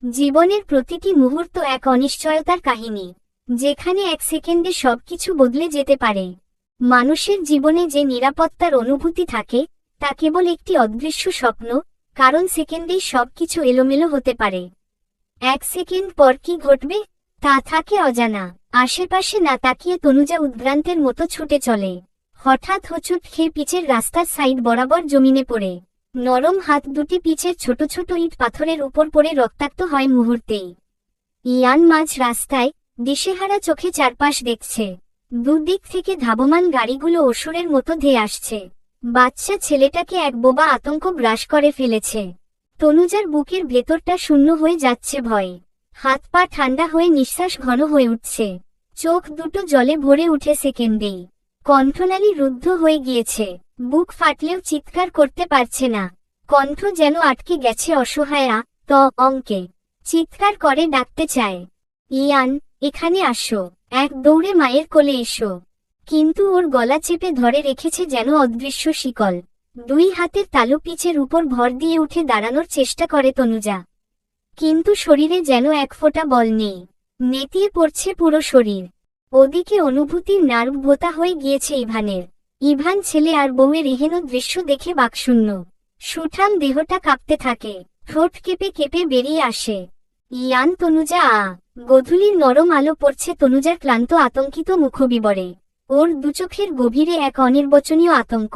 জীবনের প্রতিটি মুহূর্ত এক অনিশ্চয়তার কাহিনী, যেখানে এক সেকেন্ডে সবকিছু বদলে যেতে পারে। মানুষের জীবনে যে নিরাপত্তার অনুভূতি থাকে তা কেবল একটি অদৃশ্য স্বপ্ন, কারণ সেকেন্ডেই সবকিছু এলোমেলো হতে পারে। এক সেকেন্ড পর কি ঘটবে তা থাকে অজানা। আশেপাশে না তাকিয়ে তনুজা উদ্ভ্রান্তের মতো ছুটে চলে। হঠাৎ হোঁচট খেয়ে পিচের রাস্তার সাইড বরাবর জমিনে পড়ে। নরম হাত দুটি পিচের ছোট ছোট ইট পাথরের উপর পড়ে রক্তাক্ত হয় মুহূর্তেই। ইয়ান মাঝ রাস্তায় দিশেহারা চোখে চারপাশ দেখছে। দুদিক থেকে ধাবমান গাড়িগুলো অসুরের মতো ধেয়ে আসছে। বাচ্চা ছেলেটাকে এক বোবা আতঙ্ক গ্রাস করে ফেলেছে। তনুজার বুকের ভেতরটা শূন্য হয়ে যাচ্ছে ভয়ে। হাত পা ঠান্ডা হয়ে নিঃশ্বাস ঘন হয়ে উঠছে। চোখ দুটো জলে ভরে উঠে সেকেন্ডেই। কণ্ঠনালী রুদ্ধ হয়ে গিয়েছে। বুক ফাটলেও চিৎকার করতে পারছে না। কণ্ঠ যেন আটকে গেছে অসহায়া অঙ্কে। চিৎকার করে ডাকতে চায়, ইয়ান, এখানে আসো, এক দৌড়ে মায়ের কোলে এসো। কিন্তু ওর গলা চেপে ধরে রেখেছে যেন অদৃশ্য শিকল। দুই হাতের তালু পিচের উপর ভর দিয়ে উঠে দাঁড়ানোর চেষ্টা করে তনুজা। কিন্তু শরীরে যেন এক ফোঁটা বল নেই। নেতিয়ে পড়ছে পুরো শরীর। ওদিকে অনুভূতির নার্ভ ভোঁতা হয়ে গিয়েছে ইভানের। ইভান ছেলে আর বউয়ের এহেন দৃশ্য দেখে বাকশূন্য। সুঠাম দেহটা কাঁপতে থাকে। ঠোঁট কেঁপে কেঁপে বেরিয়ে আসে, ইয়ান, তনুজা গধূলির নরম আলো পড়ছে তনুজার ক্লান্ত আতঙ্কিত মুখবিবরে। ওর দুচোখের গভীরে এক অনির্বচনীয় আতঙ্ক।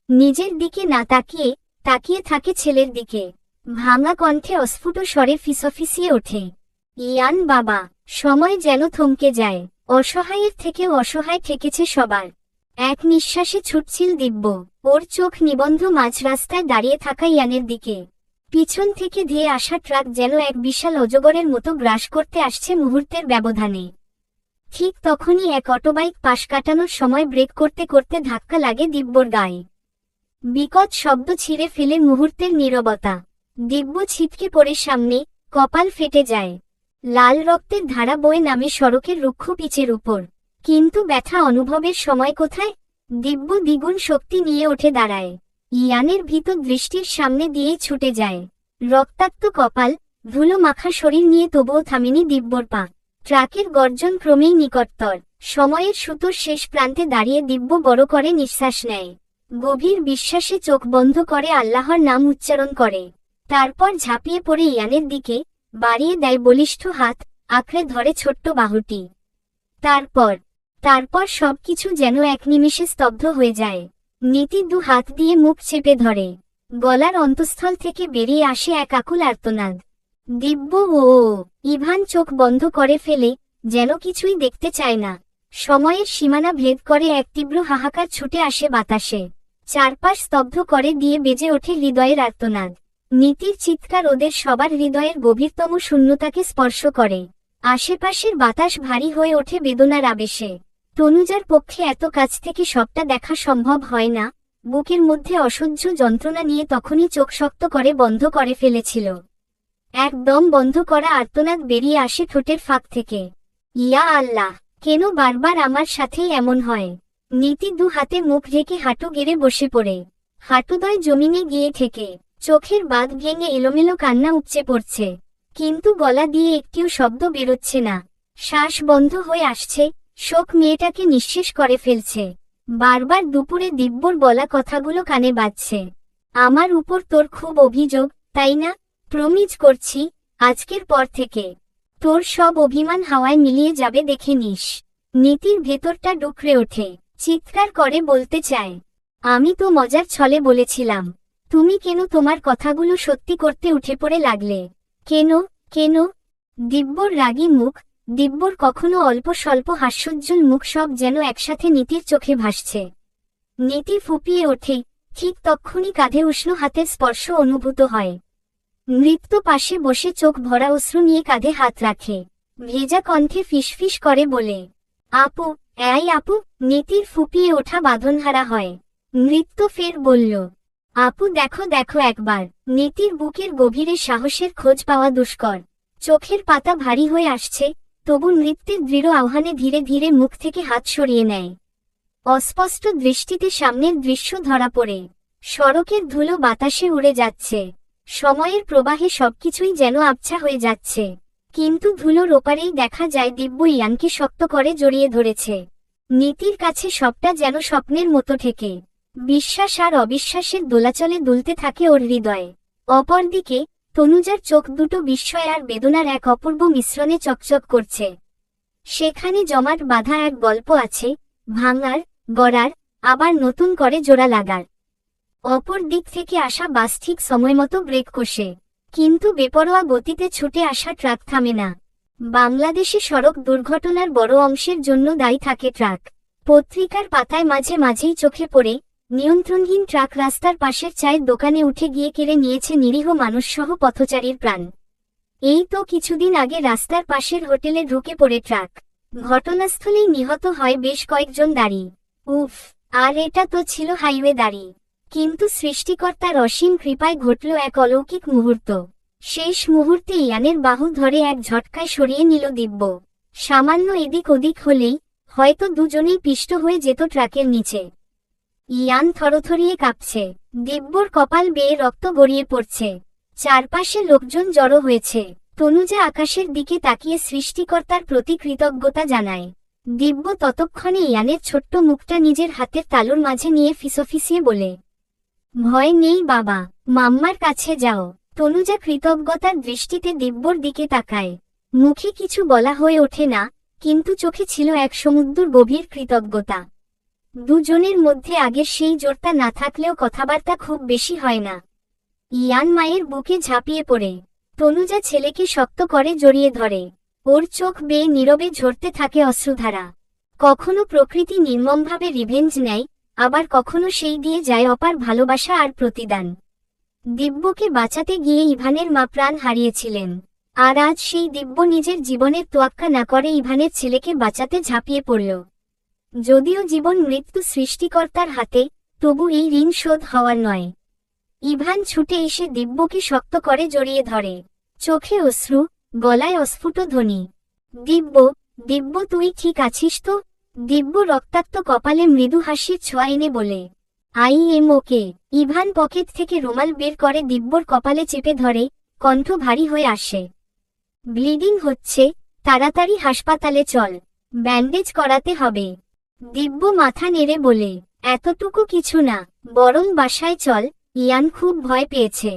নিজের দিকে না তাকিয়ে তাকিয়ে থাকে ছেলের দিকে। ভাঙা কণ্ঠে অস্ফুট স্বরে ফিসফিসিয়ে ওঠে, ইয়ান বাবা। সময় যেন থমকে যায়। অসহায়ের থেকেও অসহায় ঠেকেছে সবার। এক নিঃশ্বাসে ছুটছিল দিব্য। ওর চোখ নিবন্ধ মাঝ রাস্তায় দাঁড়িয়ে থাকা ইয়ানের দিকে। পিছন থেকে ধেয়ে আসা ট্রাক যেন এক বিশাল অজগরের মতো গ্রাস করতে আসছে মুহূর্তের ব্যবধানে। ঠিক তখনই এক অটোবাইক পাশ কাটানোর সময় ব্রেক করতে করতে ধাক্কা লাগে দিব্যর গায়ে। বিকট শব্দ ছিঁড়ে ফেলে মুহূর্তের নীরবতা। দিব্য ছিটকে পড়ে সামনে, কপাল ফেটে যায়। লাল রক্তের ধারা বয়ে নামে সড়কের রুক্ষ পিচের উপর। কিন্তু ব্যথা অনুভবের সময় কোথায়? দিব্য দ্বিগুণ শক্তি নিয়ে ওঠে দাঁড়ায়। ইয়ানের ভীত দৃষ্টির সামনে দিয়েই ছুটে যায়। রক্তাক্ত কপাল, ধুলো মাখা শরীর নিয়ে তবুও থামেনি দিব্যর পা। ট্রাকের গর্জন ক্রমেই নিকটতর। সময়ের সুতোর শেষ প্রান্তে দাঁড়িয়ে দিব্য বড় করে নিঃশ্বাস নেয়। গভীর বিশ্বাসে চোখ বন্ধ করে আল্লাহর নাম উচ্চারণ করে। তারপর ঝাঁপিয়ে পড়ে ইয়ানের দিকে, বাড়িয়ে দেয় বলিষ্ঠ হাত, আঁকড়ে ধরে ছোট্ট বাহুটি। তারপর সবকিছু যেন এক নিমেষে স্তব্ধ হয়ে যায়। নীতি দু হাত দিয়ে মুখ চেপে ধরে। গলার অন্তঃস্থল থেকে বেরিয়ে আসে এক আকুল আর্তনাদ। দিব্য ও ইভান চোখ বন্ধ করে ফেলে, যেন কিছুই দেখতে চায় না। সময়ের সীমানা ভেদ করে এক তীব্র হাহাকার ছুটে আসে বাতাসে। চারপাশ স্তব্ধ করে দিয়ে বেজে ওঠে হৃদয়ের আর্তনাদ। নীতির চিৎকার ওদের সবার হৃদয়ের গভীরতম শূন্যতাকে স্পর্শ করে। আশেপাশের বাতাস ভারী হয়ে ওঠে বেদনার আবেশে। তনুজার পক্ষে এত কাছ থেকে সবটা দেখা সম্ভব হয় না। বুকের মধ্যে অসহ্য যন্ত্রণা নিয়ে তখনই চোখ শক্ত করে বন্ধ করে ফেলেছিল। একদম বন্ধ করা আর্তনাদ বেরিয়ে আসে ঠোঁটের ফাঁক থেকে, ইয়া আল্লাহ, কেন বারবার আমার সাথেই এমন হয়? নীতি দু হাতে মুখ ঢেকে হাঁটু গেড়ে বসে পড়ে। হাঁটুদয় জমিনে গিয়ে ঠেকে। চোখের বাঁধ ভেঙে এলোমেলো কান্না উপচে পড়ছে। কিন্তু গলা দিয়ে একটিও শব্দ বেরোচ্ছে না। শ্বাস বন্ধ হয়ে আসছে। শোক মেয়েটাকে নিঃশেষ করে ফেলছে। বারবার দুপুরে দিব্যর বলা কথাগুলো কানে বাজছে। আমার উপর তোর খুব অভিযোগ, তাই না? প্রমিজ করছি, আজকের পর থেকে তোর সব অভিমান হাওয়ায় মিলিয়ে যাবে, দেখে নিস। নীতির ভেতরটা ডুকরে ওঠে। চিৎকার করে বলতে চায়, আমি তো মজার ছলে বলেছিলাম। তুমি কেন তোমার কথাগুলো সত্যি করতে উঠে পড়ে লাগলে? কেন? দিব্যর রাগী মুখ, দিব্যর কখনো অল্প স্বল্প হাস্যোজ্জ্বল মুখ, সব যেন একসাথে নীতির চোখে ভাসছে। নীতি ফুপিয়ে ওঠে। ঠিক তক্ষুনি কাঁধে উষ্ণ হাতের স্পর্শ অনুভূত হয়। নৃত্য পাশে বসে চোখ ভরা অশ্রু নিয়ে কাঁধে হাত রাখে। ভেজা কণ্ঠে ফিসফিস করে বলে, আপু, আপু। নীতির ফুপিয়ে ওঠা বাঁধনহারা হয়। নৃত্য ফের বলল, আপু দেখো একবার। নীতির বুকের গভীরে সাহসের খোঁজ পাওয়া দুষ্কর। চোখের পাতা ভারী হয়ে আসছে, তবু নৃত্যের দৃঢ় আহ্বানে ধীরে ধীরে মুখ থেকে হাত সরিয়ে নেয়। অস্পষ্ট দৃষ্টিতে সামনের দৃশ্য ধরা পড়ে। সড়কের ধুলো বাতাসে উড়ে যাচ্ছে। সময়ের প্রবাহে সবকিছুই যেন আবছা হয়ে যাচ্ছে। কিন্তু ধুলোর ওপারেই দেখা যায় দিব্য ইয়ানকে শক্ত করে জড়িয়ে ধরেছে। নীতির কাছে সবটা যেন স্বপ্নের মতো ঠেকে। বিশ্বাস আর অবিশ্বাসের দোলাচলে দুলতে থাকে ওর হৃদয়ে। অপরদিকে তনুজার চোখ দুটো বিস্ময় আর বেদনার এক অপূর্ব মিশ্রণে চকচক করছে। সেখানে জমাট বাঁধা এক গল্প আছে, ভাঙার, গড়ার, আবার নতুন করে জোড়া লাগার। অপর দিক থেকে আসা বাস ঠিক সময়মতো ব্রেক কষে, কিন্তু বেপরোয়া গতিতে ছুটে আসা ট্রাক থামে না। বাংলাদেশে সড়ক দুর্ঘটনার বড় অংশের জন্য দায়ী থাকে ট্রাক। পত্রিকার পাতায় মাঝে মাঝেই চোখে পড়ে নিয়ন্ত্রণহীন ট্রাক রাস্তার পাশের চায়ের দোকানে উঠে গিয়ে কেড়ে নিয়েছে নিরীহ মানুষসহ পথচারীর প্রাণ। এই তো কিছুদিন আগে রাস্তার পাশের হোটেলে ঢুকে পড়ে ট্রাক। ঘটনাস্থলেই নিহত হয় বেশ কয়েকজন দাঁড়ি। উফ, আর এটা তো ছিল হাইওয়ে দাঁড়ি। কিন্তু সৃষ্টিকর্তার অসীম কৃপায় ঘটল এক অলৌকিক মুহূর্ত। শেষ মুহূর্তে ইয়ানের বাহু ধরে এক ঝটকায় সরিয়ে নিল দিব্য। সামান্য এদিক ওদিক হলেই হয়তো দুজনেই পিষ্ট হয়ে যেত ট্রাকের নিচে। ইয়ান থরথরিয়ে কাঁপছে, দিব্যর কপাল বেয়ে রক্ত গড়িয়ে পড়ছে। চারপাশে লোকজন জড়ো হয়েছে। তনুজা আকাশের দিকে তাকিয়ে সৃষ্টিকর্তার প্রতি কৃতজ্ঞতা জানায়। দিব্য ততক্ষণে ইয়ানের ছোট্ট মুখটা নিজের হাতের তালুর মাঝে নিয়ে ফিসফিসিয়ে বলে, ভয় নেই বাবা, মাম্মার কাছে যাও। তনুজা কৃতজ্ঞতার দৃষ্টিতে দিব্যর দিকে তাকায়। মুখে কিছু বলা হয়ে ওঠে না, কিন্তু চোখে ছিল এক সমুদ্র গভীর কৃতজ্ঞতা। দুজনের মধ্যে আগের সেই জোরটা না থাকলেও কথাবার্তা খুব বেশি হয় না। ইয়ান মায়ের বুকে ঝাঁপিয়ে পড়ে তনুজা ছেলেকে শক্ত করে জড়িয়ে ধরে। ওর চোখ বেয়ে নীরবে ঝরতে থাকে অশ্রুধারা। কখনো প্রকৃতি নির্মমভাবে রিভেঞ্জ নেয়, আবার কখনো সেই দিয়ে যায় অপার ভালোবাসা আর প্রতিদান। দিব্যকে বাঁচাতে গিয়ে ইভানের মা প্রাণ হারিয়েছিলেন, আর আজ সেই দিব্য নিজের জীবনের তোয়াক্কা না করে ইভানের ছেলেকে বাঁচাতে ঝাঁপিয়ে পড়ল। যদিও জীবন মৃত্যু সৃষ্টিকর্তার হাতে, তবু এই ঋণ শোধ হওয়ার নয়। ইভান ছুটে এসে দিব্যকে শক্ত করে জড়িয়ে ধরে। চোখে অশ্রু, গলায় অস্ফুট ধ্বনি, দিব্য, দিব্য তুই ঠিক আছিস তো? দিব্য রক্তাক্ত কপালে মৃদু হাসির ছোঁয়া এনে বলে, I am okay. Ivan pocket থেকে রুমাল বের করে দিব্যর কপালে চেপে ধরে, কণ্ঠ ভারী হয়ে আসে। ব্লিডিং হচ্ছে, তাড়াতাড়ি হাসপাতালে চল, ব্যান্ডেজ করাতে হবে। দিব্য মাথা নেড়ে বলে, এতটুকু কিছু না, বরং বাসায় চল। ইয়ান খুব ভয় পেয়েছে।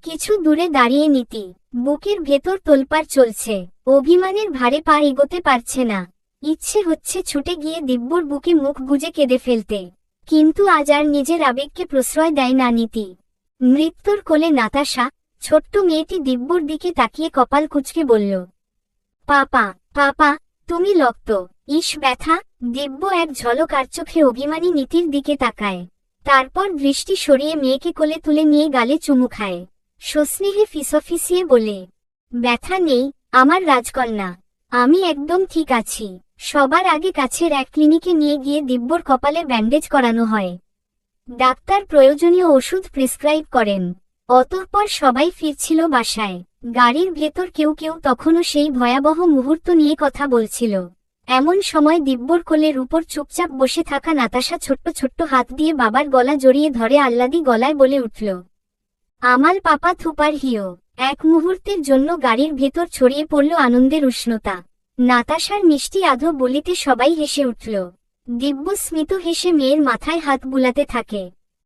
কিছু দূরে দাঁড়িয়ে নীতি, বুকের ভেতর তোলপাড় চলছে। অভিমানের ভারে পা এগোতে পারছে না। ইচ্ছে হচ্ছে ছুটে গিয়ে দিব্যর বুকে মুখ গুজে কেঁদে ফেলতে, কিন্তু আজ আর নিজের আবেগকে প্রশ্রয় দেয় না নীতি। মৃত্যুর কোলে নাতাশা, ছোট্ট মেয়েটি দিব্যর দিকে তাকিয়ে কপাল কুঁচকে বলল, পাপা, পাপা, তুমি লক্ত। ইস ব্যথা। দিব্য এক ঝলক আর চোখে অভিমানী নীতির দিকে তাকায়। তারপর দৃষ্টি সরিয়ে মেয়েকে কোলে তুলে নিয়ে গালে চুমু খায়। সস্নেহে ফিসফিসিয়ে বলে, ব্যথা নেই আমার রাজকন্যা, আমি একদম ঠিক আছি। সবার আগে কাছের এক ক্লিনিকে নিয়ে গিয়ে দিব্যর কপালে ব্যান্ডেজ করানো হয়। ডাক্তার প্রয়োজনীয় ওষুধ প্রেসক্রাইব করেন। অতঃপর সবাই ফিরছিল বাসায়। গাড়ির ভেতর কেউ কেউ তখনও সেই ভয়াবহ মুহূর্ত নিয়ে কথা বলছিল। এমন সময় দিব্যর কোলের উপর চুপচাপ বসে থাকা নাতাশা ছোট্ট ছোট্ট হাত দিয়ে বাবার গলা জড়িয়ে ধরে আহ্লাদি গলায় বলে উঠল, আমাল পাপা থুপার হিও। এক মুহূর্তের জন্য গাড়ির ভেতর ছড়িয়ে পড়ল আনন্দের উষ্ণতা। নাতাশার মিষ্টি আধো বলিতে সবাই হেসে উঠল। দিব্য স্মিত হেসে মেয়ের মাথায় হাত বুলাতে থাকে।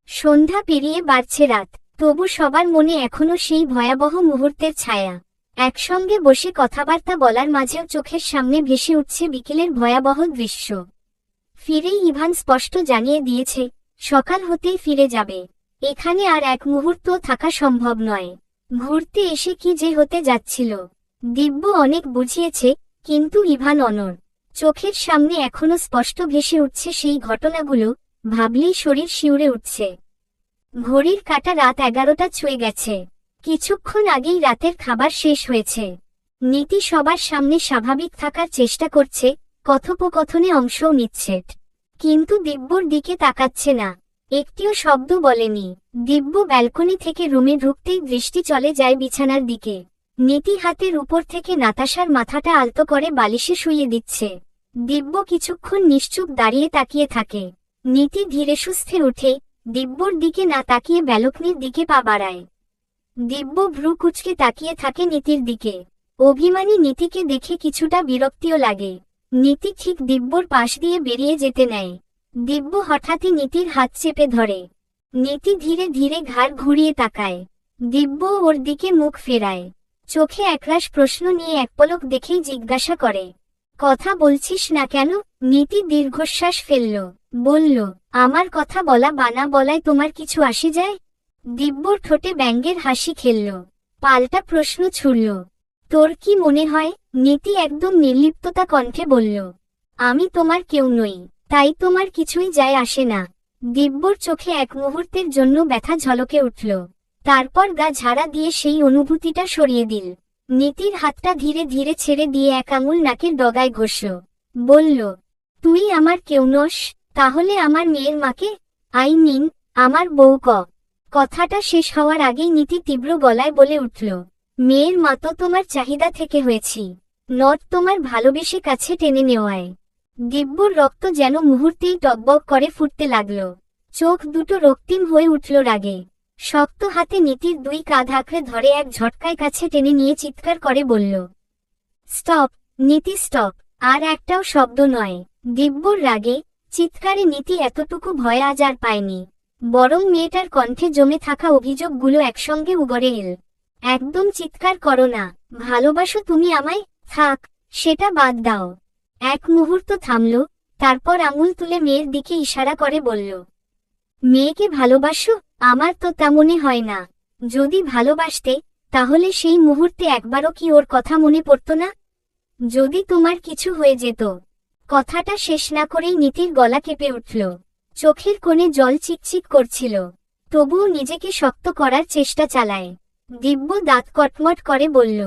সন্ধ্যা পেরিয়ে বাড়ছে রাত, তবু সবার মনে এখনো সেই ভয়াবহ মুহূর্তের ছায়া। একসঙ্গে বসে কথাবার্তা বলার মাঝেও চোখের সামনে ভেসে উঠছে বিকেলের ভয়াবহ দৃশ্য। ফিরেই ইভান স্পষ্ট জানিয়ে দিয়েছে, সকাল হতেই ফিরে যাবে। এখানে আর এক মুহূর্ত থাকা সম্ভব নয়। ঘুরতে এসে কি যে হতে যাচ্ছিল। দিব্য অনেক বুঝিয়েছে, কিন্তু ইভান অনড়। চোখের সামনে এখনো স্পষ্ট ভেসে উঠছে সেই ঘটনাগুলো, ভাবলেই শরীর শিউরে উঠছে। ঘড়ির কাঁটা রাত 11টা ছুঁয়ে গেছে। কিছুক্ষণ আগেই রাতের খাবার শেষ হয়েছে। নীতি সবার সামনে স্বাভাবিক থাকার চেষ্টা করছে, কথোপকথনে অংশও নিচ্ছে, কিন্তু দিব্যর দিকে তাকাচ্ছে না। একটিও শব্দ বলেনি। দিব্য ব্যালকনি থেকে রুমে ঢুকতেই দৃষ্টি চলে যায় বিছানার দিকে। নীতি হাতের উপর থেকে নাতাশার মাথাটা আলতো করে বালিশে শুইয়ে দিচ্ছে। দিব্য কিছুক্ষণ নিশ্চুপ দাঁড়িয়ে তাকিয়ে থাকে। নীতি ধীরে সুস্থে উঠে দিব্যর দিকে না তাকিয়ে ব্যালকনির দিকে পা বাড়ায়। দিব্য ভ্রু কুঁচকে তাকিয়ে থাকে নীতির দিকে। অভিমানী নীতিকে দেখে কিছুটা বিরক্তিও লাগে। নীতি ঠিক দিব্যর পাশ দিয়ে বেরিয়ে যেতে নেয়। দিব্য হঠাৎই নীতির হাত চেপে ধরে। নীতি ধীরে ধীরে ঘাড় ঘুরিয়ে তাকায়। দিব্য ওর দিকে মুখ ফেরায়। চোখে একরাশ প্রশ্ন নিয়ে এক পলক দেখেই জিজ্ঞাসা করে, কথা বলছিস না কেন? নীতি দীর্ঘশ্বাস ফেলল, বলল, আমার কথা বলা বা না বলায় তোমার কিছু আসে যায়? দিব্যর ঠোঁটে ব্যঙ্গের হাসি খেলল। পাল্টা প্রশ্ন ছুড়ল, তোর কি মনে হয়? নীতি একদম নির্লিপ্ততা কণ্ঠে বলল, আমি তোমার কেউ নই, তাই তোমার কিছুই যায় আসে না। দিব্যর চোখে এক মুহূর্তের জন্য ব্যথা ঝলকে উঠল। তারপর গা ঝাড়া দিয়ে সেই অনুভূতিটা সরিয়ে দিল। নীতির হাতটা ধীরে ধীরে ছেড়ে দিয়ে এক আঙুল নাকের ডগায় ঘষল। বলল, তুই আমার কেউ নস? তাহলে আমার মেয়ের মাকে, আই মিন আমার বউ ক। কথাটা শেষ হওয়ার আগেই নীতি তীব্র গলায় বলে উঠল, মেয়ের মা তো তোমার চাহিদা থেকে হয়েছি, নট তোমার ভালোবেসে কাছে টেনে নেওয়ায়। দিব্যর রক্ত যেন মুহূর্তেই টকবক করে ফুটতে লাগল। চোখ দুটো রক্তিম হয়ে উঠল রাগে। শক্ত হাতে নীতির দুই কাঁধ আঁকড়ে ধরে এক ঝটকায় কাছে টেনে নিয়ে চিৎকার করে বলল, স্টপ নীতি, স্টপ। আর একটাও শব্দ নয়। দিব্যর রাগে, চিৎকারে নীতি এতটুকু ভয় আজ আর পায়নি। বরং মেয়েটার কণ্ঠে জমে থাকা অভিযোগগুলো একসঙ্গে উগরে এল। একদম চিৎকার করো না, ভালোবাসো তুমি আমায়? থাক, সেটা বাদ দাও। এক মুহূর্ত থামল, তারপর আঙুল তুলে মেয়ের দিকে ইশারা করে বলল, মেয়েকে ভালোবাসো? আমার তো তা মনে হয় না। যদি ভালোবাসতে, তাহলে সেই মুহূর্তে একবারও কি ওর কথা মনে পড়তো না? যদি তোমার কিছু হয়ে যেত। কথাটা শেষ না করেই নীতির গলা কেঁপে উঠল। চোখের কোণে জল চিকচিক করছিল। তবুও নিজেকে শক্ত করার চেষ্টা চালায়। দিব্য দাঁত কটমট করে বলল,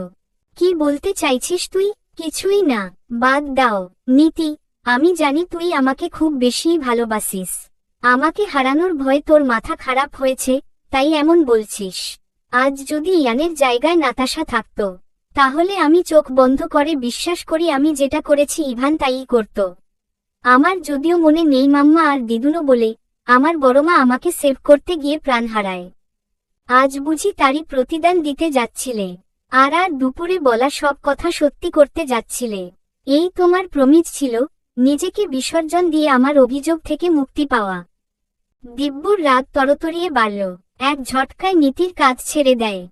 কি বলতে চাইছিস তুই? কিছুই না, বাদ দাও। নীতি, আমি জানি তুই আমাকে খুব বেশিই ভালোবাসিস। আমাকে হারানোর ভয় তোর মাথা খারাপ হয়েছে, তাই এমন বলছিস। আজ যদি ইয়ানের জায়গায় নাতাশা থাকতো, তাহলে আমি চোখ বন্ধ করে বিশ্বাস করি আমি যেটা করেছি ইভান তাইই করত। আমার যদিও মনে নেই মাম্মা আর দিদুনো বলে, আমার বড়মা আমাকে সেভ করতে গিয়ে প্রাণ হারায়। আজ বুঝি তারই প্রতিদান দিতে যাচ্ছিলে। আর দুপুরে বলা সব কথা সত্যি করতে যাচ্ছিলে। এই তোমার প্রমিজ ছিল, নিজেকে বিসর্জন দিয়ে আমার অভিযোগ থেকে মুক্তি পাওয়া। দিব্যর রাগ তরতরিয়ে বাড়ল। এক ঝটকায় নীতির কাজ ছেড়ে দেয়।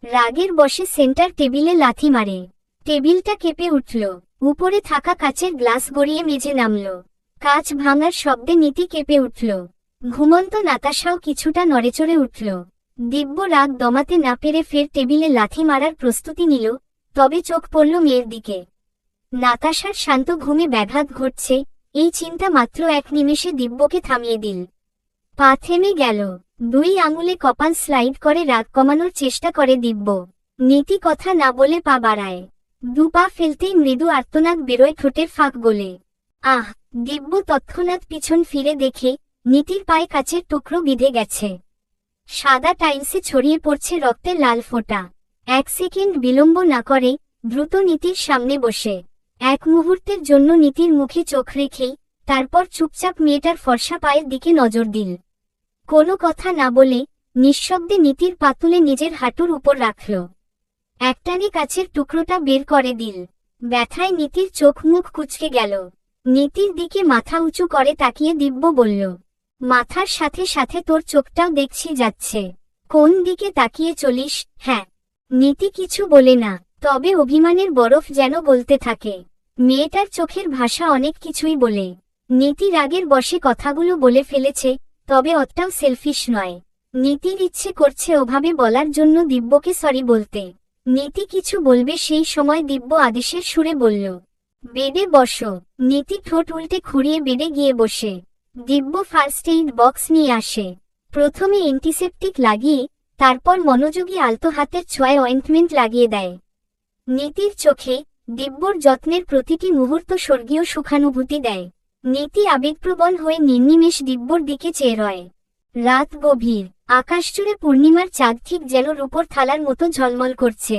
রাগের বশে সেন্টার টেবিলে লাথি মারে। টেবিলটা কেঁপে উঠল। উপরে থাকা কাচের গ্লাস গড়িয়ে মেঝে নামল। কাচ ভাঙার শব্দে নীতি কেঁপে উঠল। ঘুমন্ত নাতাশাও কিছুটা নড়েচড়ে উঠল। দিব্য রাগ দমাতে না পেরে ফের টেবিলে লাথি মারার প্রস্তুতি নিল, তবে চোখ পড়ল মেয়ের দিকে। নাতাশার শান্ত ঘুমে ব্যাঘাত ঘটছে, এই চিন্তা মাত্র এক নিমেষে দিব্যকে থামিয়ে দিল। পা থেমে গেল। দুই আঙুলে কপাল স্লাইড করে রাগ কমানোর চেষ্টা করে দিব্য। নীতি কথা না বলে পা বাড়ায়। দু পা ফেলতেই মৃদু আর্তনাদ বেরোয় ঠোঁটের ফাঁক গলে। আহ! দিব্য তৎক্ষণাৎ পিছন ফিরে দেখে, নীতির পায়ে কাচের টুকরো বিঁধে গেছে। সাদা টাইলসে ছড়িয়ে পড়ছে রক্তের লাল ফোঁটা। এক সেকেন্ড বিলম্ব না করে দ্রুত নীতির সামনে বসে এক মুহূর্তের জন্য নীতির মুখে চোখ রেখেই তারপর চুপচাপ মেয়েটার ফর্সা পায়ের দিকে নজর দিল। কোনো কথা না বলে নিঃশব্দে নীতির পা তুলে নিজের হাঁটুর উপর রাখল। একটানে কাছের টুকরোটা বের করে দিল। ব্যথায় নীতির চোখ মুখ কুঁচকে গেল। নীতির দিকে মাথা উঁচু করে তাকিয়ে দিব্য বলল, মাথার সাথে সাথে তোর চোখটাও দেখছি যাচ্ছে। কোন দিকে তাকিয়ে চলিস? হ্যাঁ। নীতি কিছু বলে না, তবে অভিমানের বরফ যেন বলতে থাকে। মেয়েটার চোখের ভাষা অনেক কিছুই বলে। নীতি রাগের বশে কথাগুলো বলে ফেলেছে, তবে অতটাও সেলফিশ নয়। নীতির ইচ্ছে করছে ওভাবে বলার জন্য দিব্যকে সরি বলতে। নীতি কিছু বলবে সেই সময় দিব্য আদেশের সুরে বলল, বেডে বসো। নীতি ঠোঁট উল্টে খুঁড়িয়ে বেডে গিয়ে বসে। দিব্য ফার্স্ট এইড বক্স নিয়ে আসে। প্রথমে অ্যান্টিসেপটিক লাগিয়ে, তারপর মনোযোগী আলতো হাতের ছোঁয়ায় অয়েন্টমেন্ট লাগিয়ে দেয়। নীতির চোখে দিব্যর যত্নের প্রতিটি মুহূর্ত স্বর্গীয় সুখানুভূতি দেয়। নীতি আবেগপ্রবণ হয়ে নির্নিমেষ দিব্যর দিকে চেয়ে রয়। রাত গভীর। আকাশজুড়ে পূর্ণিমার চাঁদ ঠিক যেন রূপোর থালার মতো ঝলমল করছে।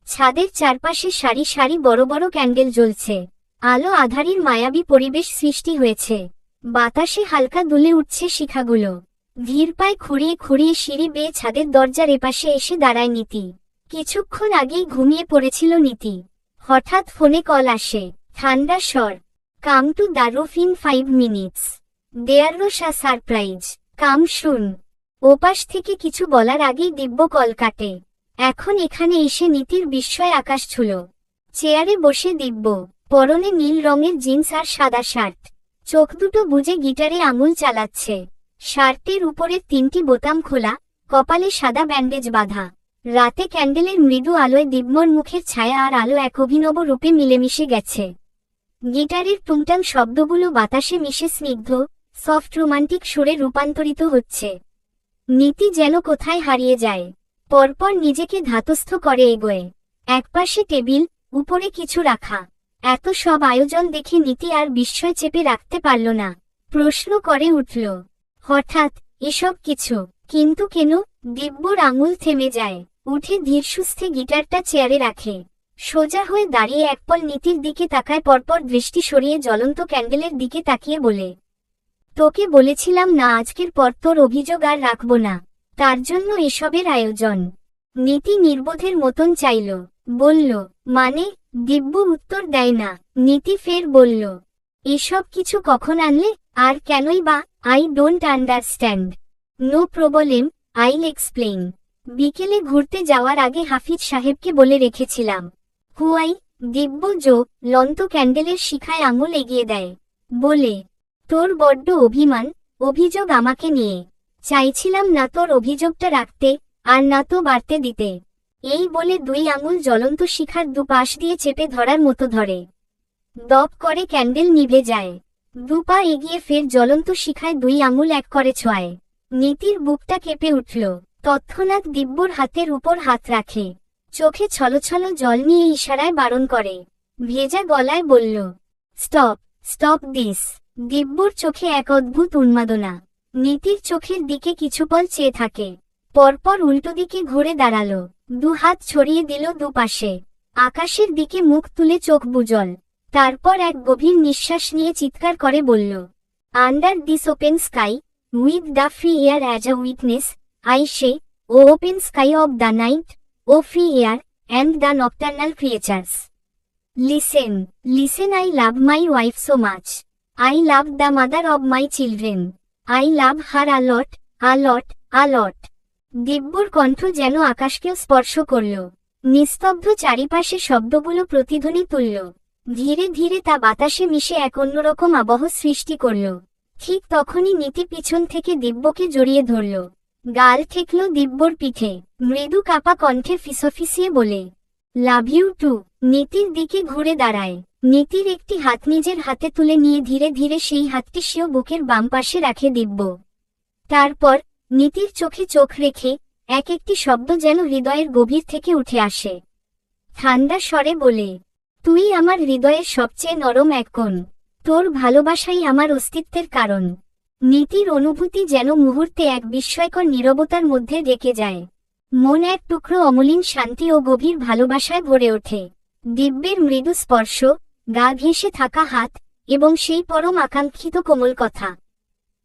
ছাদের চারপাশে সারি সারি বড় বড় ক্যান্ডেল জ্বলছে। আলো আধারির মায়াবী পরিবেশ সৃষ্টি হয়েছে। বাতাসে হালকা দুলে উঠছে শিখাগুলো। ধীর পায়ে খুঁড়িয়ে খুঁড়িয়ে সিঁড়ি বেয়ে ছাদের দরজার এপাশে এসে দাঁড়ায় নীতি। কিছুক্ষণ আগেই ঘুমিয়ে পড়েছিল নীতি। হঠাৎ ফোনে কল আসে। ঠান্ডা স্বর। Come to the roof in 5 minutes. There was a surprise. Come soon. ওপাশ থেকে কিছু বলার আগেই দিব্য কল কাটে। এখন এখানে এসে নীতির বিস্ময় আকাশ ছুল। চেয়ারে বসে দিব্য, পরনে নীল রঙের জিন্স আর সাদা শার্ট। চোখ দুটো বুজে গিটারে আঙুল চালাচ্ছে। শার্টের উপরের 3টি বোতাম খোলা, কপালে সাদা ব্যান্ডেজ বাঁধা। রাতে ক্যান্ডেলের মৃদু আলোয় দিব্যর মুখের ছায়া আর আলো এক অভিনব রূপে মিলেমিশে গেছে। গিটারের টুংটাং শব্দগুলো বাতাসে মিশে স্নিগ্ধ, সফট রোমান্টিক সুরে রূপান্তরিত হচ্ছে। নীতি যেন কোথায় হারিয়ে যায়। পরপর নিজেকে ধাতস্থ করে এগোয়। একপাশে টেবিল, উপরে কিছু রাখা। এত সব আয়োজন দেখে নীতি আর বিস্ময় চেপে রাখতে পারল না। প্রশ্ন করে উঠল, হঠাৎ এসব কিছু? কিন্তু কেন? দিব্যর আঙুল থেমে যায়। উঠে ধীরসুস্থে গিটারটা চেয়ারে রাখে। সোজা হয়ে দাঁড়িয়ে একপল নীতির দিকে তাকায়, পরপর দৃষ্টি সরিয়ে জ্বলন্ত ক্যান্ডেলের দিকে তাকিয়ে বলে, তোকে বলেছিলাম না আজকের পর তোর অভিযোগ আর রাখব না। তার জন্য এসবের আয়োজন। নীতি নির্বোধের মতন চাইল, বলল, মানে? দিব্য উত্তর দেয় না। নীতি ফের বলল, এসব কিছু কখন আনলে, আর কেনই বা? I don't understand. No problem, I'll explain. বিকেলে ঘুরতে যাওয়ার আগে হাফিজ সাহেবকে বলে রেখেছিলাম। হুয়াই? দিব্য লন্ত ক্যান্ডেলের শিখায় আঙুল এগিয়ে দেয়। বলে, তোর বড্ড অভিমান, অভিযোগ আমাকে নিয়ে। চাইছিলাম না তোর অভিযোগটা রাখতে, আর না তো বাড়তে দিতে। এই বলে 2 আঙুল জ্বলন্ত শিখার দুপাশ দিয়ে চেপে ধরার মতো ধরে। দপ করে ক্যান্ডেল নিভে যায়। 2 পা এগিয়ে ফের জ্বলন্ত শিখায় 2 আঙুল এক করে ছোঁয়। নীতির বুকটা কেঁপে উঠল। তৎক্ষণাৎ দিব্যর হাতের উপর হাত রাখে। চোখে ছলছল জল নিয়ে ইশারায় বারণ করে। ভেজা গলায় বলল, স্টপ, স্টপ দিস। দিব্যর চোখে এক অদ্ভুত উন্মাদনা। নীতির চোখের দিকে কিছুপল চেয়ে থাকে। পরপর উল্টো দিকে ঘুরে দাঁড়াল। 2 হাত ছড়িয়ে দিল দুপাশে। আকাশের দিকে মুখ তুলে চোখ বুজল। তারপর এক গভীর নিঃশ্বাস নিয়ে চিৎকার করে বলল, under this open sky, with the free air as a witness, I say, O open sky of the night, O free air, and the nocturnal creatures. Listen, listen, I love my wife so much. I love the mother of my children. I love her a lot, a lot, a lot. দিব্যর কণ্ঠ যেন আকাশকেও স্পর্শ করল। নিস্তব্ধ চারিপাশে শব্দগুলো প্রতিধ্বনি তুলল। ধীরে ধীরে তা বাতাসে মিশে এক অন্যরকম আবহ সৃষ্টি করল। ঠিক তখনই নীতি পিছন থেকে দিব্যকে জড়িয়ে ধরল। গাল ঠেকল দিব্যর পিঠে। মৃদু কাপা কণ্ঠে ফিসফিসিয়ে বলে, লাভ ইউ টু। নীতির দিকে ঘুরে দাঁড়ায়। নীতির একটি হাত নিজের হাতে তুলে নিয়ে ধীরে ধীরে সেই হাতটি সেও বুকের বাম পাশে রাখে দিব্য। তারপর নীতির চোখে চোখ রেখে এক একটি শব্দ যেন হৃদয়ের গভীর থেকে উঠে আসে। ঠান্ডা স্বরে বলে, তুই আমার হৃদয়ের সবচেয়ে নরম এক কোণ। তোর ভালোবাসাই আমার অস্তিত্বের কারণ। নীতির অনুভূতি যেন মুহূর্তে এক বিস্ময়কর নীরবতার মধ্যে ঢেকে যায়। মন এক টুকরো অমলিন শান্তি ও গভীর ভালোবাসায় ভরে ওঠে। দিব্যের মৃদু স্পর্শ, গা ঘেঁষে থাকা হাত, এবং সেই পরম আকাঙ্ক্ষিত কোমল কথা,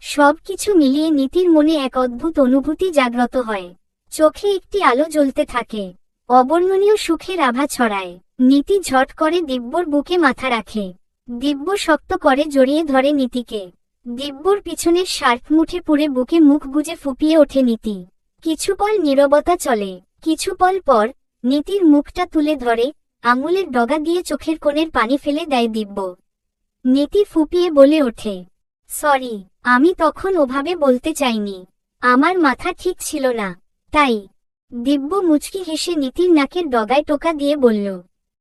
সবকিছু মিলিয়ে নীতির মনে এক অদ্ভুত অনুভূতি জাগ্রত হয়। চোখে একটি আলো জ্বলতে থাকে। অবর্ণনীয় সুখের আভা ছড়ায়। নীতি ঝট করে দিব্যর বুকে মাথা রাখে। দিব্য শক্ত করে জড়িয়ে ধরে নীতিকে। দিব্যর পিছনের শার্ট মুঠে পুড়ে বুকে মুখ গুজে ফুপিয়ে ওঠে নীতি। কিছুপল নীরবতা চলে। কিছুপল পর নীতির মুখটা তুলে ধরে, আঙুলের ডগা দিয়ে চোখের কোণের পানি ফেলে দেয় দিব্য। নীতি ফুপিয়ে বলে ওঠে, সরি, আমি তখন ওভাবে বলতে চাইনি। আমার মাথা ঠিক ছিল না, তাই। দিব্য মুচকি হেসে নীতির নাকের ডগায় টোকা দিয়ে বলল,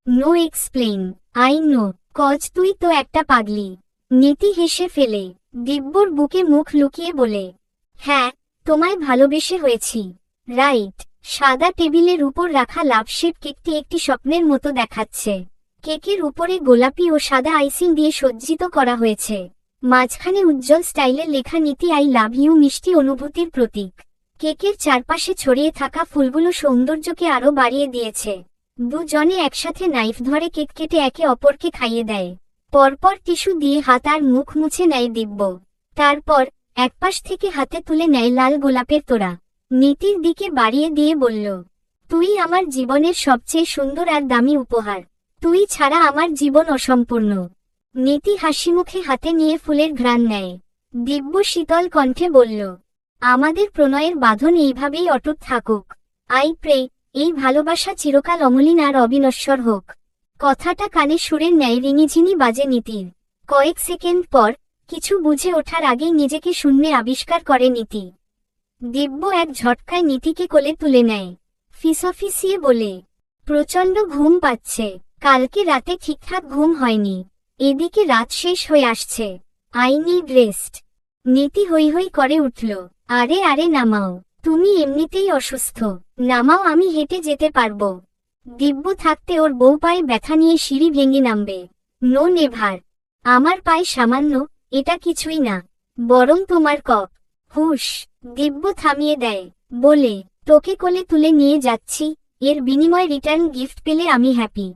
no explain, I know, cause তুই তো একটা পাগলি। নীতি হেসে ফেলে। দিব্যর বুকে মুখ লুকিয়ে বলে, হ্যাঁ, তোমায় ভালোবেসে হয়েছি। রাইট। সাদা টেবিলের উপর রাখা লাভ শেপ কেকটি একটি স্বপ্নের মতো দেখাচ্ছে। কেকের উপরে গোলাপি ও সাদা আইসিং দিয়ে সজ্জিত করা হয়েছে। মাঝখানে উজ্জ্বল স্টাইলে লেখা নীতি আই লাভ ইউ, মিষ্টি অনুভূতির প্রতীক। কেকের চারপাশে ছড়িয়ে থাকা ফুলগুলো সৌন্দর্যকে আরও বাড়িয়ে দিয়েছে। দুজনে একসাথে নাইফ ধরে কেক কেটে একে অপরকে খাইয়ে দেয়। পরপর টিস্যু দিয়ে হাত আর মুখ মুছে নেয় দিব্য। তারপর একপাশ থেকে হাতে তুলে নেয় লাল গোলাপের তোড়া। নীতির দিকে বাড়িয়ে দিয়ে বলল, তুই আমার জীবনের সবচেয়ে সুন্দর আর দামি উপহার। তুই ছাড়া আমার জীবন অসম্পূর্ণ। নীতি হাসিমুখে হাতে নিয়ে ফুলের ঘ্রাণ নেয়। দিব্য শীতল কণ্ঠে বলল, আমাদের প্রণয়ের বাঁধন এইভাবেই অটুট থাকুক। আই প্রে, এই ভালোবাসা চিরকাল অমলিন আর অবিনশ্বর হোক। কথাটা কানে সুরের ন্যায় রিনিঝিনি বাজে নীতির। কয়েক সেকেন্ড পর, কিছু বুঝে ওঠার আগেই নিজেকে শূন্যে আবিষ্কার করে নীতি। দিব্য এক ঝটকায় নীতিকে কোলে তুলে নেয়। ফিসফিসিয়ে বলে, প্রচণ্ড ঘুম পাচ্ছে। কালকে রাতে ঠিকঠাক ঘুম হয়নি। এদিকে রাত শেষ হয়ে আসছে। I need rest. নীতি হৈ হৈ করে উঠল। আরে আরে নামাও, তুমি এমনিতেই অসুস্থ। নামাও, আমি হেঁটে যেতে পারবো। দিব্য থাকতে ওর বউ পায়ে ব্যথা নিয়ে সিঁড়ি ভেঙে নামবে। No never. আমার পায়ে সামান্য, এটা কিছুই না। বরং তোমার কপ। হুশ। দিব্য থামিয়ে দেয়, বলে, তোকে কোলে তুলে নিয়ে যাচ্ছি, এর বিনিময়ে রিটার্ন গিফট পেলে আমি হ্যাপি।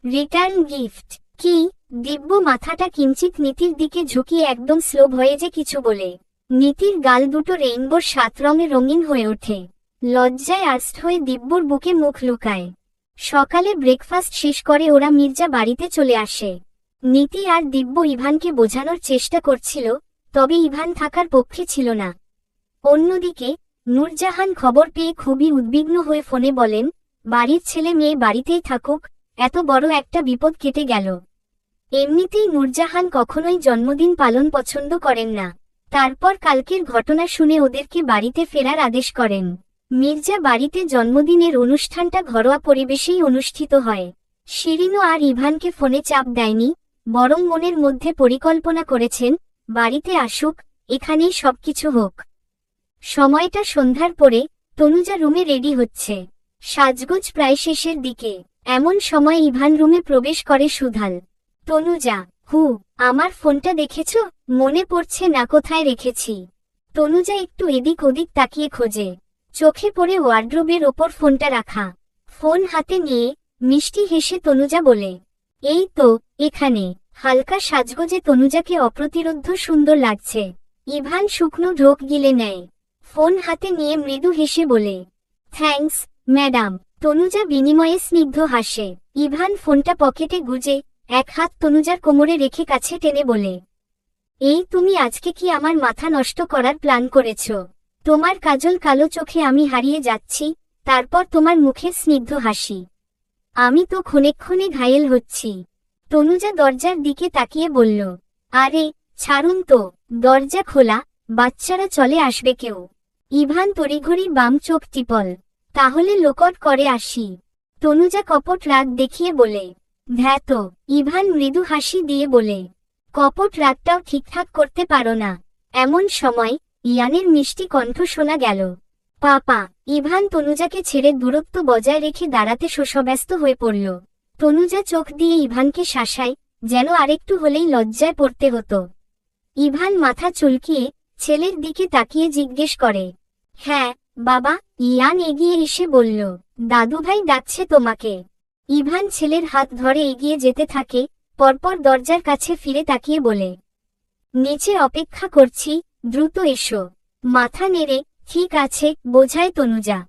রিটার্ন গিফট কি? দিব্য মাথাটা কিঞ্চিত নীতির দিকে ঝুঁকিয়ে একদম স্লো ভয়েজে কিছু বলে। নীতির গাল দুটো রেইনবোর 7 রঙে রঙিন হয়ে ওঠে। লজ্জায় আর্স্ট হয়ে দিব্যর বুকে মুখ লুকায়। সকালে ব্রেকফাস্ট শেষ করে ওরা মির্জা বাড়িতে চলে আসে। নীতি আর দিব্য ইভানকে বোঝানোর চেষ্টা করছিল, তবে ইভান থাকার পক্ষে ছিল না। অন্যদিকে নূরজাহান খবর পেয়ে খুবই উদ্বিগ্ন হয়ে ফোনে বলেন, বাড়ির ছেলে মেয়ে বাড়িতেই থাকুক, এত বড় একটা বিপদ কেটে গেল। এমনিতেই নূরজাহান কখনোই জন্মদিন পালন পছন্দ করেন না। তারপর কালকের ঘটনা শুনে ওদেরকে বাড়িতে ফেরার আদেশ করেন। মির্জা বাড়িতে জন্মদিনের অনুষ্ঠানটা ঘরোয়া পরিবেশেই অনুষ্ঠিত হয়। শিরিনও আর ইভানকে ফোনে চাপ দেয়নি, বরং মনের মধ্যে পরিকল্পনা করেছেন, বাড়িতে আসুক, এখানেই সবকিছু হোক। সময়টা সন্ধ্যার পরে, তনুজা রুমে রেডি হচ্ছে। সাজগোজ প্রায় শেষের দিকে। এমন সময় ইভান রুমে প্রবেশ করে সুধাল। তনুজা, আমার ফোনটা দেখেছ? মনে পড়ছে না কোথায় রেখেছি। তনুজা একটু এদিক ওদিক তাকিয়ে খোঁজে। চোখে পড়ে ওয়ার্ড্রোবের ওপর ফোনটা রাখা। ফোন হাতে নিয়ে মিষ্টি হেসে তনুজা বলে, এই তো, এখানে। হালকা সাজগোজে তনুজাকে অপ্রতিরোধ্য সুন্দর লাগছে। ইভান শুকনো ঢোক গিলে নেয়। ফোন হাতে নিয়ে মৃদু হেসে বলে, থ্যাঙ্কস, ম্যাডাম। তনুজা বিনিময়ে স্নিগ্ধ হাসে। ইভান ফোনটা পকেটে গুজে এক হাত তনুজার কোমরে রেখে কাছে টেনে বলে, এই তুমি আজকে কি আমার মাথা নষ্ট করার প্ল্যান করেছ? তোমার কাজল কালো চোখে আমি হারিয়ে যাচ্ছি, তারপর তোমার মুখে স্নিগ্ধ হাসি। আমি তো ক্ষণে ক্ষণে ঘায়েল হচ্ছি। তনুজা দরজার দিকে তাকিয়ে বলল, আরে ছাড়ুন তো, দরজা খোলা, বাচ্চারা চলে আসবে কেউ। ইভান তড়িঘড়ি বাম চোখ টিপল, তাহলে লোকট করে আসি। তনুজা কপট রাগ দেখিয়ে বলে, ধ্যাত। ইভান মৃদু হাসি দিয়ে বলে, কপট রাগটাও ঠিকঠাক করতে পারো না। এমন সময় ইয়ানের মিষ্টি কণ্ঠ শোনা গেল, পাপা। ইভান তনুজাকে ছেড়ে দূরত্ব বজায় রেখে দাঁড়াতে শোষব্যস্ত হয়ে পড়ল। তনুজা চোখ দিয়ে ইভানকে শাসায়, যেন আরেকটু হলেই লজ্জায় পড়তে হতো। ইভান মাথা চুলকিয়ে ছেলের দিকে তাকিয়ে জিজ্ঞেস করে, হ্যাঁ বাবা। ইয়ান এগিয়ে এসে বলল, দাদুভাই ডাকছে তোমাকে। ইভান ছেলের হাত ধরে এগিয়ে যেতে থাকে, পরপর দরজার কাছে ফিরে তাকিয়ে বলে, নিচে অপেক্ষা করছি, দ্রুত এসো। মাথা নেড়ে, ঠিক আছে, বোঝায় তনুজা।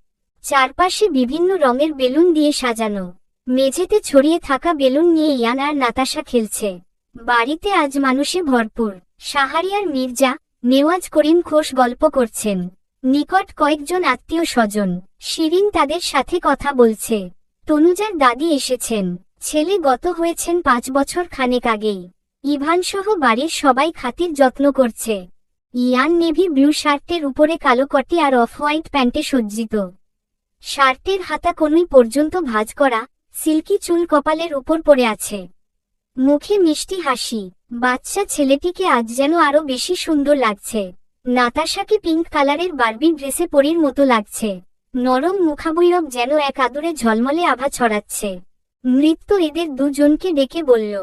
চারপাশে বিভিন্ন রঙের বেলুন দিয়ে সাজানো। মেঝেতে ছড়িয়ে থাকা বেলুন নিয়ে ইয়ান আর নাতাশা খেলছে। বাড়িতে আজ মানুষে ভরপুর। শাহরিয়ার মির্জা, নেওয়াজ করিম ঘোষ গল্প করছেন। নিকট কয়েকজন আত্মীয় স্বজন। শিরিন তাদের সাথে কথা বলছে। তনুজার দাদি এসেছেন। ছেলে গত হয়েছেন 5 বছর খানেক আগেই। ইভানসহ বাড়ির সবাই খাতির যত্ন করছে। ইয়ান নেভি ব্লু শার্টের উপরে কালো কটি আর অফ হোয়াইট প্যান্টে সজ্জিত। শার্টের হাতা কনুই পর্যন্ত ভাঁজ করা, সিল্কি চুল কপালের উপর পড়ে আছে। মুখে মিষ্টি হাসি। বাচ্চা ছেলেটিকে আজ যেন আরো বেশি সুন্দর লাগছে। নাতাশাকে পিঙ্ক কালারের বারবি ড্রেসে পরীর মতো লাগছে। নরম মুখাবয়ব যেন এক আদরে ঝলমলে আভা ছড়াচ্ছে। নৃত্য এদের দুজনকে ডেকে বলল,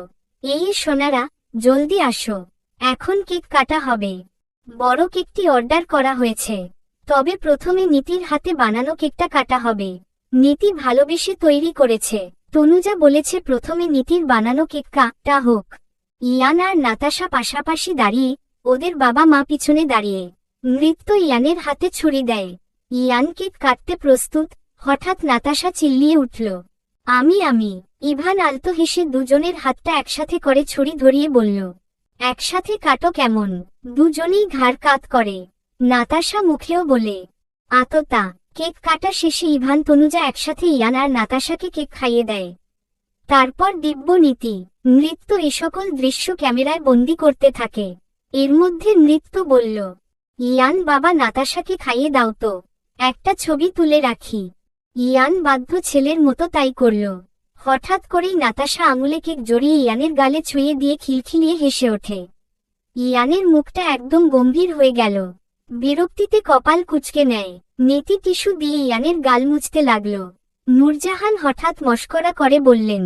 এই সোনারা, জলদি আসো, এখন কেক কাটা হবে। বড় কেকটি অর্ডার করা হয়েছে, তবে প্রথমে নীতির হাতে বানানো কেকটা কাটা হবে। নীতি ভালোবেসে তৈরি করেছে। তনুজা বলেছে প্রথমে নীতির বানানো কেক কাটা হোক। ইয়ান আর নাতাশা পাশাপাশি দাঁড়িয়ে ওদের বাবা মা পিছনে দাঁড়িয়ে। নৃত্য ইয়ানের হাতে ছুরি দেয়। ইয়ান কেক কাটতে প্রস্তুত, হঠাৎ নাতাশা চিল্লিয়ে উঠল, আমি। ইভান আলতো হেসে দুজনের হাতটা একসাথে করে ছুরি ধরিয়ে বলল, একসাথে কাটো কেমন? দুজনেই ঘাড় কাত করে। নাতাশা মুখেও বলে, আততা। কেক কাটা শেষে ইভান তনুজা একসাথে ইয়ান আর নাতাশাকে কেক খাইয়ে দেয়। তারপর দিব্য নীতি নৃত্য এ সকল দৃশ্য ক্যামেরায় বন্দি করতে থাকে। এর মধ্যে নৃত্য বলল, ইয়ান বাবা নাতাশাকে খাইয়ে দাও তো, একটা ছবি তুলে রাখি। ইয়ান বাধ্য ছেলের মতো তাই করল। হঠাৎ করেই নাতাশা আঙুলে কেক জড়িয়ে ইয়ানের গালে ছুঁয়ে দিয়ে খিলখিলিয়ে হেসে ওঠে। ইয়ানের মুখটা একদম গম্ভীর হয়ে গেল। বিরক্তিতে কপাল কুঁচকে নেয়। নীতি টিস্যু দিয়ে ইয়ানের গাল মুছতে লাগল। নূরজাহান হঠাৎ মস্করা করে বললেন,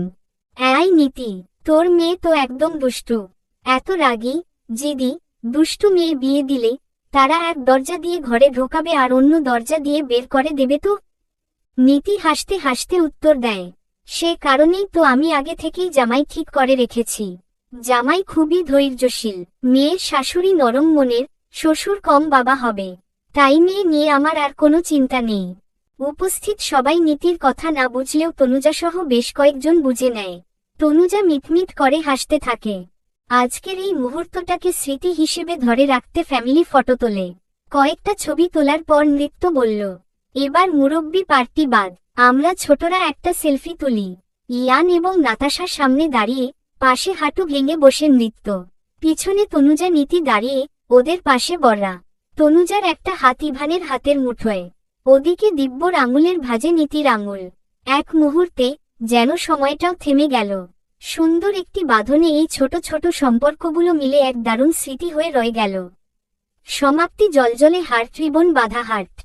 এই নীতি, তোর মেয়ে তো একদম দুষ্টু। এত রাগী, জিদি, দুষ্টু মেয়ে বিয়ে দিলে তারা এক দরজা দিয়ে ঘরে ঢোকাবে আর অন্য দরজা দিয়ে বের করে দেবে তো? নীতি হাসতে হাসতে উত্তর দেয়, সে কারণেই তো আমি আগে থেকেই জামাই ঠিক করে রেখেছি। জামাই খুবই ধৈর্যশীল, মেয়ের শাশুড়ি নরম মনের, শ্বশুর কম বাবা হবে, তাই মেয়ে নিয়ে আমার আর কোনো চিন্তা নেই। উপস্থিত সবাই নীতির কথা না বুঝলেও তনুজাসহ বেশ কয়েকজন বুঝে নেয়। তনুজা মিটমিট করে হাসতে থাকে। আজকের এই মুহূর্তটাকে স্মৃতি হিসেবে ধরে রাখতে ফ্যামিলি ফটো তোলে। কয়েকটা ছবি তোলার পর নৃত্য বলল, এবার মুরব্বি পার্টি বাদ, আমরা ছোটরা একটা সেলফি তুলি। ইয়ান এবং নাতাশার সামনে দাঁড়িয়ে পাশে হাঁটু ভেঙে বসে নৃত্য। পিছনে তনুজা নীতি দাঁড়িয়ে ওদের পাশে বড়রা। তনুজার একটা হাত ইভানের হাতের মুঠোয়, ওদিকে দিব্যর আঙুলের ভাঁজে নীতির আঙুল। এক মুহূর্তে যেন সময়টাও থেমে গেল। সুন্দর একটি বাঁধনে এই ছোট ছোট সম্পর্কগুলো মিলে এক দারুণ স্মৃতি হয়ে রয়ে গেল। সমাপ্তি জলজলে হার্ট রিবন বাঁধা হার্ট।